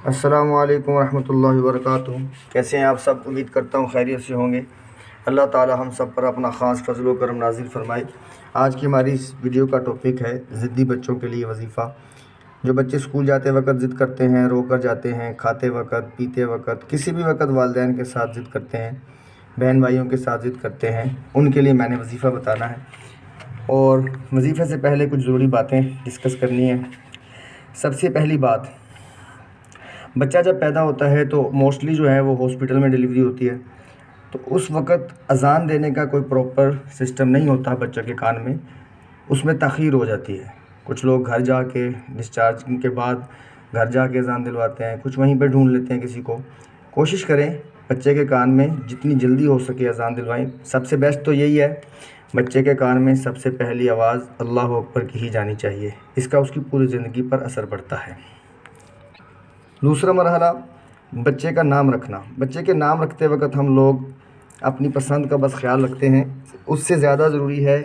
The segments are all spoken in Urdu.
السلام علیکم ورحمۃ اللہ وبرکاتہ۔ کیسے ہیں آپ سب؟ امید کرتا ہوں خیریت سے ہوں گے۔ اللہ تعالی ہم سب پر اپنا خاص فضل و کرم نازل فرمائے۔ آج کی ہماری اس ویڈیو کا ٹاپک ہے ضدی بچوں کے لیے وظیفہ۔ جو بچے اسکول جاتے وقت ضد کرتے ہیں، رو کر جاتے ہیں، کھاتے وقت، پیتے وقت، کسی بھی وقت والدین کے ساتھ ضد کرتے ہیں، بہن بھائیوں کے ساتھ ضد کرتے ہیں، ان کے لیے میں نے وظیفہ بتانا ہے۔ اور وظیفے سے پہلے کچھ ضروری باتیں ڈسکس کرنی ہیں۔ سب سے پہلی بات، بچہ جب پیدا ہوتا ہے تو موسٹلی جو ہے وہ ہاسپٹل میں ڈلیوری ہوتی ہے، تو اس وقت اذان دینے کا کوئی پراپر سسٹم نہیں ہوتا بچہ کے کان میں، اس میں تاخیر ہو جاتی ہے۔ کچھ لوگ گھر جا کے ڈسچارج کے بعد گھر جا کے اذان دلواتے ہیں، کچھ وہیں پہ ڈھونڈ لیتے ہیں کسی کو۔ کوشش کریں بچے کے کان میں جتنی جلدی ہو سکے اذان دلوائیں۔ سب سے بیسٹ تو یہی ہے، بچے کے کان میں سب سے پہلی آواز اللہ اکبر کی ہی جانی چاہیے، اس کا اس کی پوری زندگی پر اثر پڑتا ہے۔ دوسرا مرحلہ، بچے کا نام رکھنا۔ بچے کے نام رکھتے وقت ہم لوگ اپنی پسند کا بس خیال رکھتے ہیں، اس سے زیادہ ضروری ہے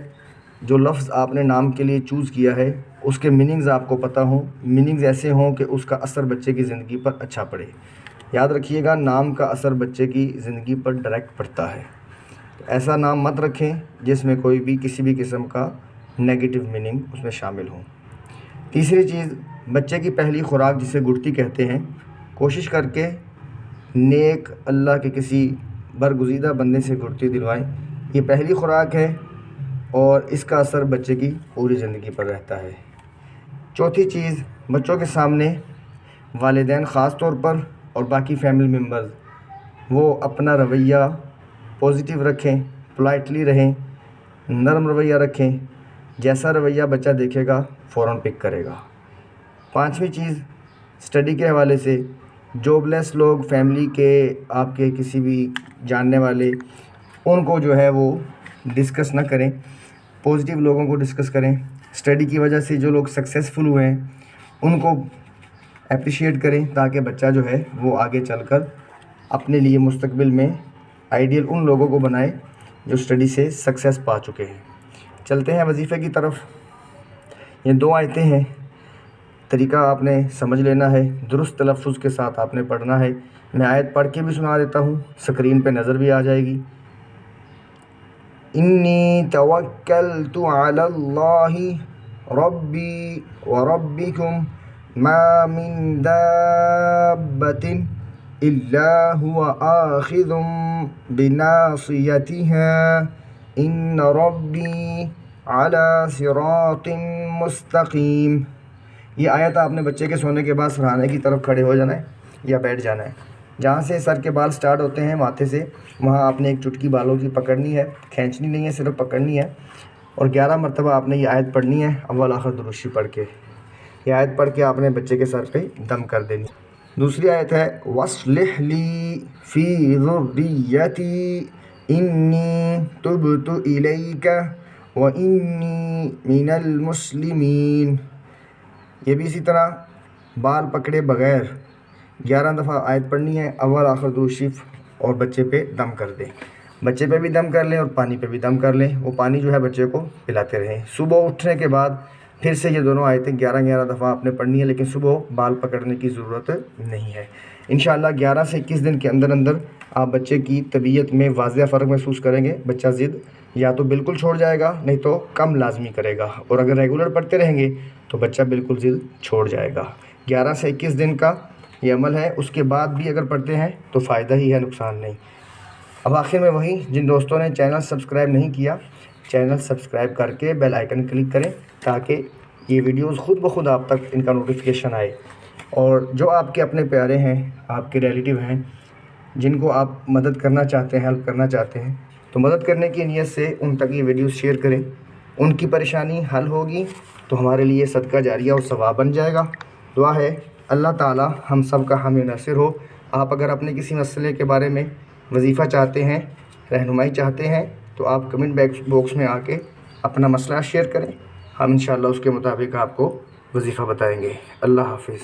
جو لفظ آپ نے نام کے لیے چوز کیا ہے اس کے میننگز آپ کو پتہ ہوں، میننگز ایسے ہوں کہ اس کا اثر بچے کی زندگی پر اچھا پڑے۔ یاد رکھیے گا، نام کا اثر بچے کی زندگی پر ڈائریکٹ پڑتا ہے۔ ایسا نام مت رکھیں جس میں کوئی بھی کسی بھی قسم کا نیگیٹو میننگ اس میں شامل ہوں۔ تیسری چیز، بچے کی پہلی خوراک جسے گڑتی کہتے ہیں، کوشش کر کے نیک اللہ کے کسی برگزیدہ بندے سے گڑتی دلوائیں۔ یہ پہلی خوراک ہے اور اس کا اثر بچے کی پوری زندگی پر رہتا ہے۔ چوتھی چیز، بچوں کے سامنے والدین خاص طور پر اور باقی فیملی ممبرز وہ اپنا رویہ پازیٹیو رکھیں، پولائٹلی رہیں، نرم رویہ رکھیں۔ جیسا رویہ بچہ دیکھے گا فوراً پک کرے گا۔ پانچویں چیز، اسٹڈی کے حوالے سے جاب لیس لوگ، فیملی کے آپ کے کسی بھی جاننے والے، ان کو جو ہے وہ ڈسکس نہ کریں، پازیٹیو لوگوں کو ڈسکس کریں۔ اسٹڈی کی وجہ سے جو لوگ سکسیزفل ہوئے ہیں ان کو اپریشیٹ کریں، تاکہ بچہ جو ہے وہ آگے چل کر اپنے لیے مستقبل میں آئیڈیل ان لوگوں کو بنائے جو اسٹڈی سے سکسیس پا چکے ہیں۔ چلتے ہیں وظیفے کی طرف۔ یہ 2 آیتیں ہیں، طریقہ آپ نے سمجھ لینا ہے، درست تلفظ کے ساتھ آپ نے پڑھنا ہے۔ میں آیت پڑھ کے بھی سنا دیتا ہوں، اسکرین پہ نظر بھی آ جائے گی۔ انی توکلت علی اللہ ربی وربکم ما من دابۃ الا هو آخذ بناصیتها ان ربی علی صراط مستقیم۔ یہ آیت آپ نے بچے کے سونے کے بعد سرہانے کی طرف کھڑے ہو جانا ہے یا بیٹھ جانا ہے۔ جہاں سے سر کے بال سٹارٹ ہوتے ہیں ماتھے سے، وہاں آپ نے ایک چٹکی بالوں کی پکڑنی ہے، کھینچنی نہیں ہے، صرف پکڑنی ہے، اور 11 مرتبہ آپ نے یہ آیت پڑھنی ہے، اول آخر درود شریف پڑھ کے۔ یہ آیت پڑھ کے آپ نے بچے کے سر پہ دم کر دینی۔ دوسری آیت ہے وَاصْلِحْ لِي فِي ذُرِّيَّتِي إِنِّي تُبْتُ إِلَيْكَ وَإِنِّي مِنَ الْمُسْلِمِينَ۔ یہ بھی اسی طرح بال پکڑے بغیر 11 دفعہ آیت پڑھنی ہے، اول آخر درود شریف، اور بچے پہ دم کر دیں۔ بچے پہ بھی دم کر لیں اور پانی پہ بھی دم کر لیں، وہ پانی جو ہے بچے کو پلاتے رہیں۔ صبح اٹھنے کے بعد پھر سے یہ دونوں آیتیں 11 دفعہ آپ نے پڑھنی ہے، لیکن صبح بال پکڑنے کی ضرورت نہیں ہے۔ انشاءاللہ 11 سے 21 دن کے اندر اندر آپ بچے کی طبیعت میں واضح فرق محسوس کریں گے۔ بچہ ضد یا تو بالکل چھوڑ جائے گا، نہیں تو کم لازمی کرے گا، اور اگر ریگولر پڑھتے رہیں گے تو بچہ بالکل ضد چھوڑ جائے گا۔ 11 سے 21 دن کا یہ عمل ہے، اس کے بعد بھی اگر پڑھتے ہیں تو فائدہ ہی ہے، نقصان نہیں۔ اب آخر میں وہی، جن دوستوں نے چینل سبسکرائب نہیں کیا، چینل سبسکرائب کر کے بیل آئیکن کلک کریں تاکہ یہ ویڈیوز خود بخود آپ تک ان کا نوٹیفیکیشن آئے۔ اور جو آپ کے اپنے پیارے ہیں، آپ کے ریلیٹیو ہیں، جن کو آپ مدد کرنا چاہتے ہیں، ہیلپ کرنا چاہتے ہیں، تو مدد کرنے کی نیت سے ان تک یہ ویڈیوز شیئر کریں۔ ان کی پریشانی حل ہوگی تو ہمارے لیے صدقہ جاریہ اور ثواب بن جائے گا۔ دعا ہے اللہ تعالی ہم سب کا حامی ناصر ہو۔ آپ اگر اپنے کسی مسئلے کے بارے میں وظیفہ چاہتے ہیں، رہنمائی چاہتے ہیں، تو آپ کمنٹ باکس میں آ کے اپنا مسئلہ شیئر کریں، ہم انشاءاللہ اس کے مطابق آپ کو وظیفہ بتائیں گے۔ اللہ حافظ۔